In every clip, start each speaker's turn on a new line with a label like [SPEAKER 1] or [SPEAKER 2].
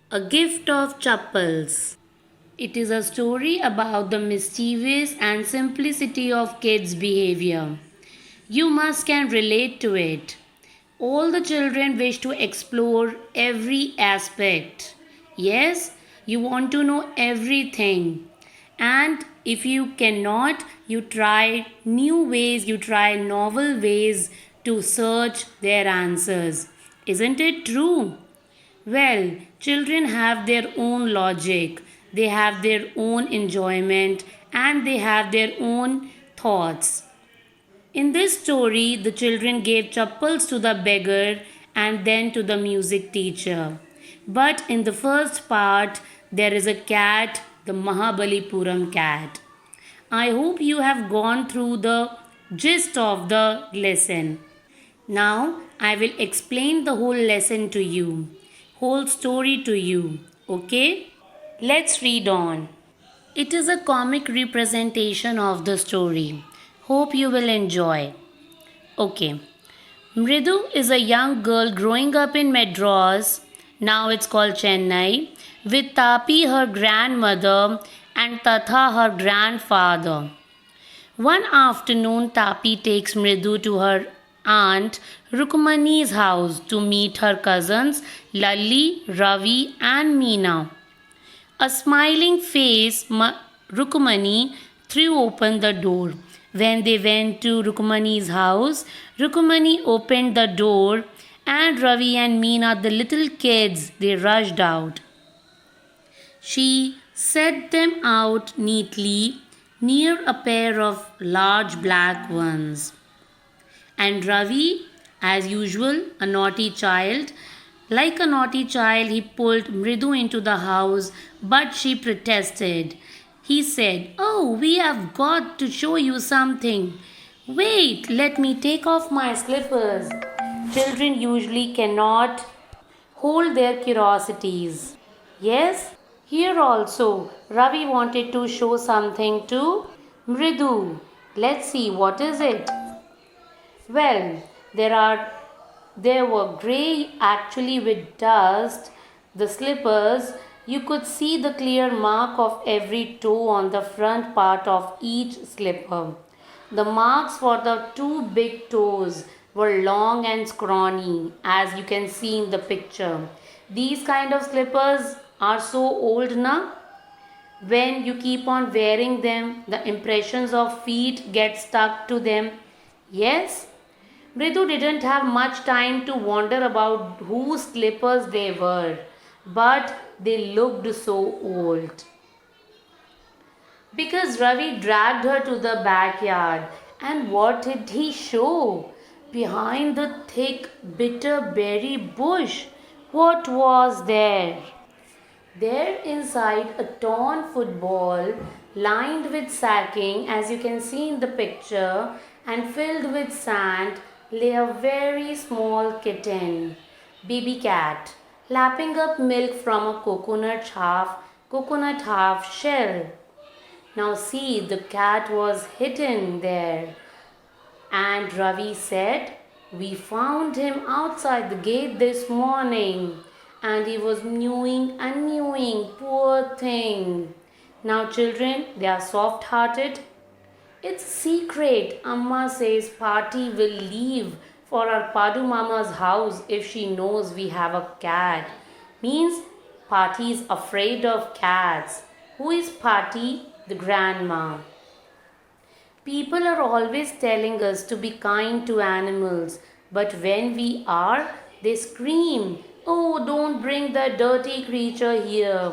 [SPEAKER 1] A Gift of Chappals. It is a story about the mischievous and simplicity of kids' behavior. You must can relate to it. All the children wish to explore every aspect. Yes, you want to know everything. And if you cannot, you try new ways, you try novel ways to search their answers. Isn't it true? Well, children have their own logic, they have their own enjoyment, and they have their own thoughts. In this story, the children gave chappals to the beggar and then to the music teacher. But in the first part, there is a cat, the Mahabalipuram cat. I hope you have gone through the gist of the lesson. Now I will explain the whole lesson to you, whole story to you. Okay? Let's read on. It is a comic representation of the story. Hope you will enjoy. Okay. Mridu is a young girl growing up in Madras, now it's called Chennai, with Tapi, her grandmother, and Tatha, her grandfather. One afternoon, Tapi takes Mridu to her aunt Rukmani's house to meet her cousins Lalli, Ravi, and Meena. A smiling face, Rukmani threw open the door. When they went to Rukmani's house, Rukmani opened the door and Ravi and Meena, the little kids, they rushed out. She set them out neatly near a pair of large black ones. And Ravi, as usual, a naughty child, like a naughty child, he pulled Mridu into the house, but she protested. He said, "Oh, we have got to show you something. Wait, let me take off my slippers." Children usually cannot hold their curiosities. Yes, here also, Ravi wanted to show something to Mridu. Let's see, what is it? Well, there were grey actually with dust. The slippers, you could see the clear mark of every toe on the front part of each slipper. The marks for the two big toes were long and scrawny, as you can see in the picture. These kind of slippers are so old now. When you keep on wearing them, the impressions of feet get stuck to them. Yes, Mridu didn't have much time to wonder about whose slippers they were, but they looked so old. Because Ravi dragged her to the backyard, and what did he show? Behind the thick, bitter berry bush, what was there? There inside a torn football lined with sacking, as you can see in the picture, and filled with sand, lay a very small kitten, baby cat, lapping up milk from a coconut half shell. Now see, the cat was hidden there. And Ravi said, "We found him outside the gate this morning, and he was mewing and mewing, poor thing." Now, children, they are soft hearted. "It's a secret. Amma says Party will leave for our Padu Mama's house if she knows we have a cat." Means Party is afraid of cats. Who is Party? The grandma. People are always telling us to be kind to animals, but when we are, they scream, "Oh, don't bring that dirty creature here."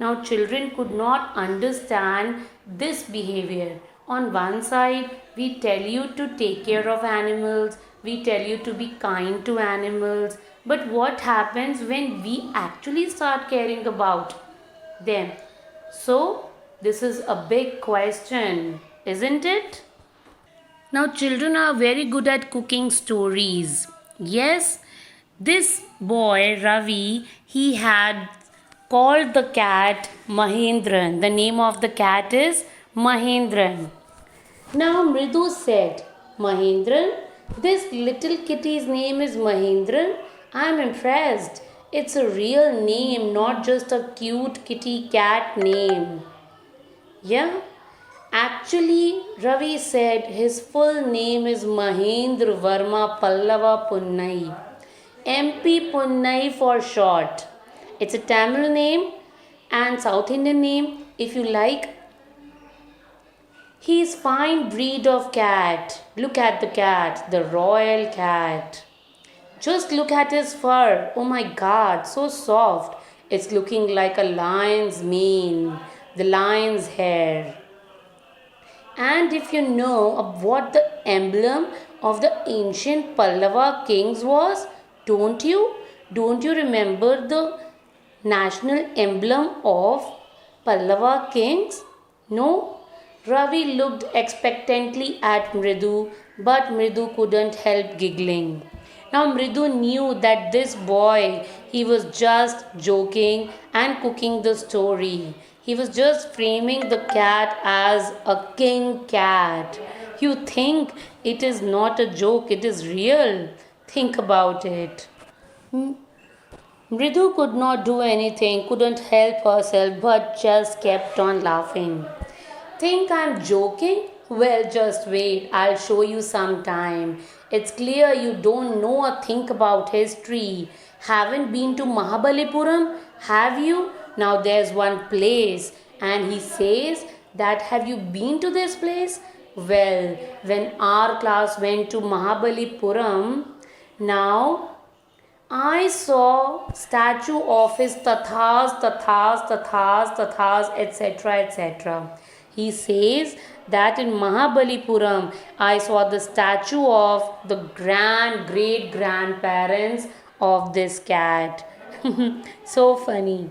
[SPEAKER 1] Now, children could not understand this behavior. On one side, we tell you to take care of animals, we tell you to be kind to animals, but what happens when we actually start caring about them? So, this is a big question, isn't it? Now, children are very good at cooking stories. Yes, this boy, Ravi, he had called the cat Mahendran. The name of the cat is Mahendran. Now, Mridu said, "Mahendran, this little kitty's name is Mahendran. I am impressed. It's a real name, not just a cute kitty cat name. Yeah? Actually, Ravi said his full name is Mahendra Varma Pallava Punnai. MP Punnai for short. It's a Tamil name and South Indian name. If you like, he is fine breed of cat. Look at the cat, the royal cat. Just look at his fur. Oh my god, so soft. It's looking like a lion's mane, the lion's hair. And if you know of what the emblem of the ancient Pallava kings was, don't you? Don't you remember the national emblem of Pallava kings? No? Ravi looked expectantly at Mridu, but Mridu couldn't help giggling. Now Mridu knew that this boy, he was just joking and cooking the story. He was just framing the cat as a king cat. You think it is not a joke, it is real. Think about it. Mridu could not do anything, couldn't help herself, but just kept on laughing. Think I'm joking? Well, just wait, I'll show you sometime. It's clear you don't know a thing about history. Haven't been to Mahabalipuram? Have you? Now there's one place, and he says that have you been to this place? Well, when our class went to Mahabalipuram, now I saw statue of his tathas, etc., etc. He says that in Mahabalipuram, I saw the statue of the great grandparents of this cat. So funny.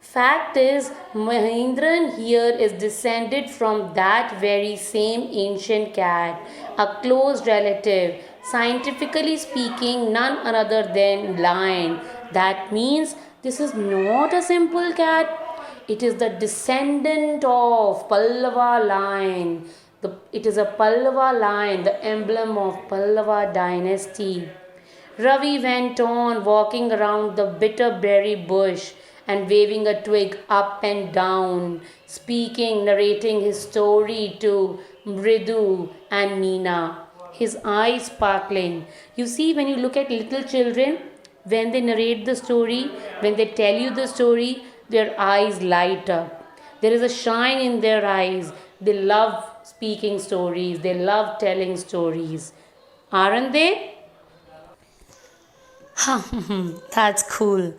[SPEAKER 1] Fact is, Mahendran here is descended from that very same ancient cat, a close relative, scientifically speaking, none other than lion. That means this is not a simple cat, it is the descendant of Pallava lion. It is a Pallava lion, the emblem of Pallava dynasty. Ravi went on walking around the bitterberry bush and waving a twig up and down, speaking, narrating his story to Mridu and Meena, his eyes sparkling. You see, when you look at little children, when they narrate the story, when they tell you the story, their eyes light up. There is a shine in their eyes. They love speaking stories, they love telling stories. Aren't they? That's cool.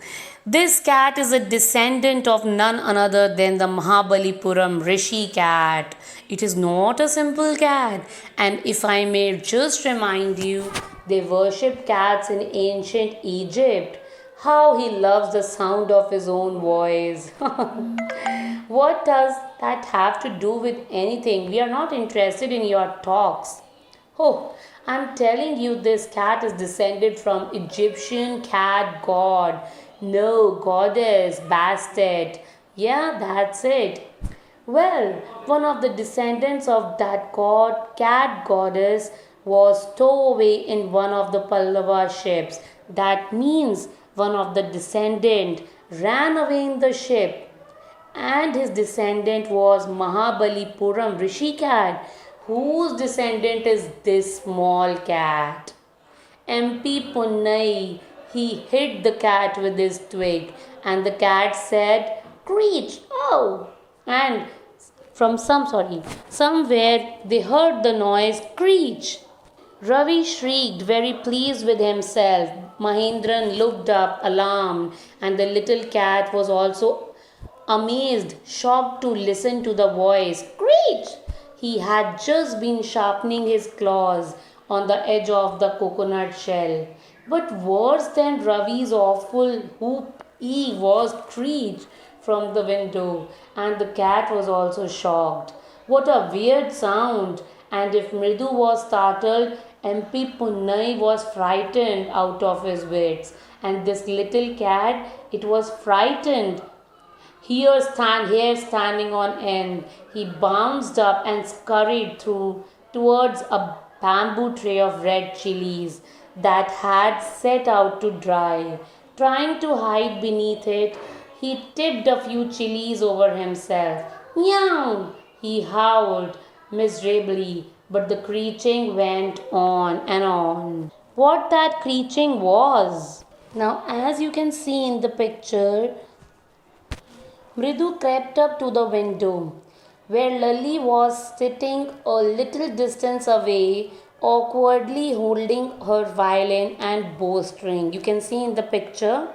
[SPEAKER 1] This cat is a descendant of none other than the Mahabalipuram Rishi cat. It is not a simple cat. And if I may just remind you, they worshipped cats in ancient Egypt. How he loves the sound of his own voice. What does that have to do with anything? We are not interested in your talks. Oh, I'm telling you, this cat is descended from Egyptian cat god. No, goddess, Bastet. Yeah, that's it. Well, one of the descendants of that cat goddess was stowaway in one of the Pallava ships. That means one of the descendant ran away in the ship, and his descendant was Mahabalipuram Rishi cat, whose descendant is this small cat. MP Punnai, he hit the cat with his twig, and the cat said, "Screech! Oh!" And somewhere they heard the noise screech. Ravi shrieked, very pleased with himself. Mahendran looked up, alarmed, and the little cat was also amazed, shocked to listen to the voice. Screech! He had just been sharpening his claws on the edge of the coconut shell. But worse than Ravi's awful whoop was Screech from the window, and the cat was also shocked. What a weird sound! And if Mridu was startled, MP Punnai was frightened out of his wits, and this little cat, it was frightened. Hair standing on end, he bounced up and scurried through towards a bamboo tray of red chilies that had set out to dry. Trying to hide beneath it, he tipped a few chilies over himself. Meow! He howled miserably, but the creaking went on and on. What that creaking was? Now, as you can see in the picture, Mridu crept up to the window where Lally was sitting a little distance away, awkwardly holding her violin and bowstring. You can see in the picture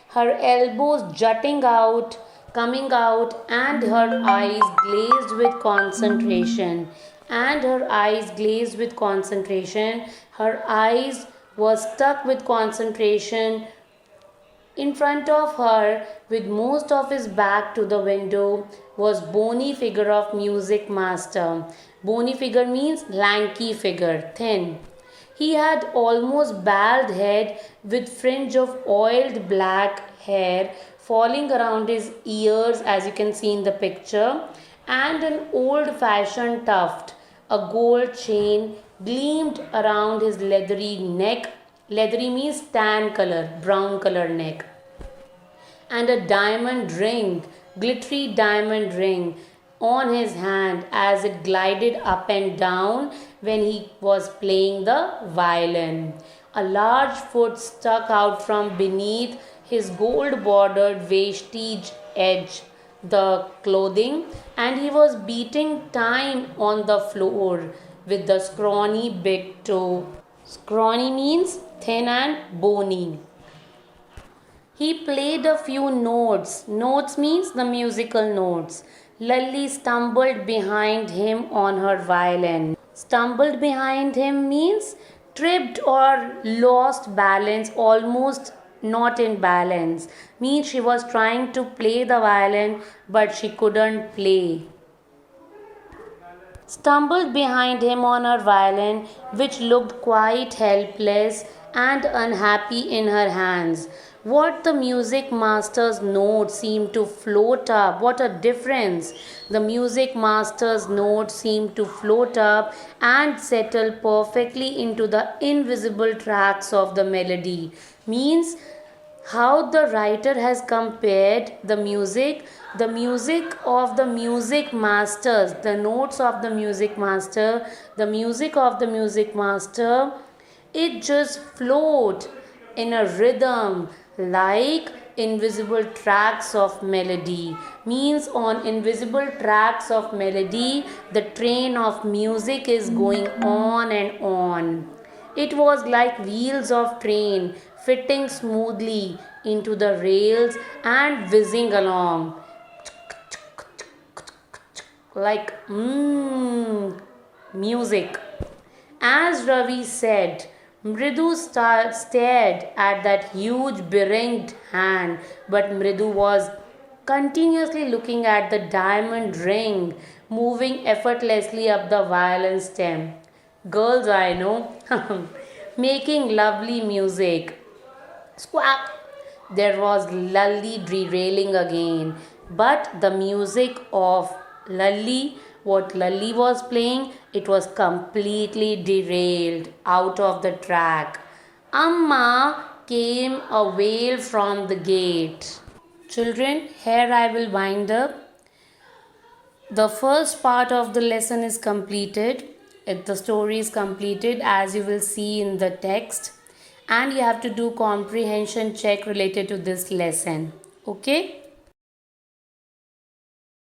[SPEAKER 1] her elbows jutting out, coming out, and her eyes glazed with concentration. And her eyes glazed with concentration. Her eyes were stuck with concentration. In front of her, with most of his back to the window, was bony figure of music master. Bony figure means lanky figure, thin. He had almost bald head with fringe of oiled black hair falling around his ears, as you can see in the picture, and an old fashioned tuft. A gold chain gleamed around his leathery neck. Leathery means tan color, brown color neck. And a diamond ring, glittery diamond ring, on his hand as it glided up and down when he was playing the violin. A large foot stuck out from beneath his gold bordered vestige edge the clothing, and he was beating time on the floor with the scrawny big toe. Scrawny means thin and bony. He played a few notes. Notes means the musical notes. Lally stumbled behind him on her violin. Stumbled behind him means tripped or lost balance, almost not in balance. Means she was trying to play the violin but she couldn't play. Stumbled behind him on her violin, which looked quite helpless and unhappy in her hands. What the music master's note seemed to float up. What a difference! The music master's note seemed to float up and settle perfectly into the invisible tracks of the melody. Means how the writer has compared the music of the music masters, the notes of the music master, the music of the music master, it just float in a rhythm like invisible tracks of melody. Means on invisible tracks of melody the train of music is going on and on. It was like wheels of train fitting smoothly into the rails and whizzing along like music. As Ravi said, Mridu stared at that huge beringed hand, but Mridu was continuously looking at the diamond ring moving effortlessly up the violin stem. Girls I know, making lovely music. Squawk! There was Lally derailing again, but the music of Lally, what Lally was playing, it was completely derailed out of the track. Amma came a wail from the gate. Children, here I will wind up. The first part of the lesson is completed. The story is completed as you will see in the text, and you have to do comprehension check related to this lesson. Okay?